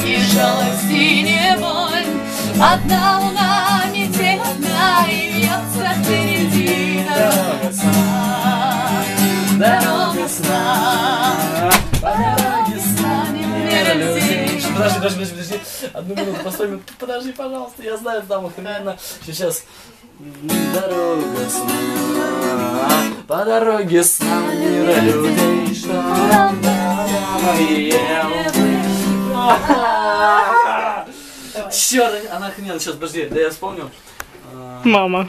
ни жалости, ни боль. Одна луна метель одна, и вьется впереди дорога сна. Дорога сна, по дороге сна не людей. Подожди. Одну минуту, постой, подожди, пожалуйста. Я знаю, там охрененно. Сейчас. Дорога сна, по дороге сна мира людей, что Черт, она охрененно. Сейчас, подожди, да я вспомнил. Мама.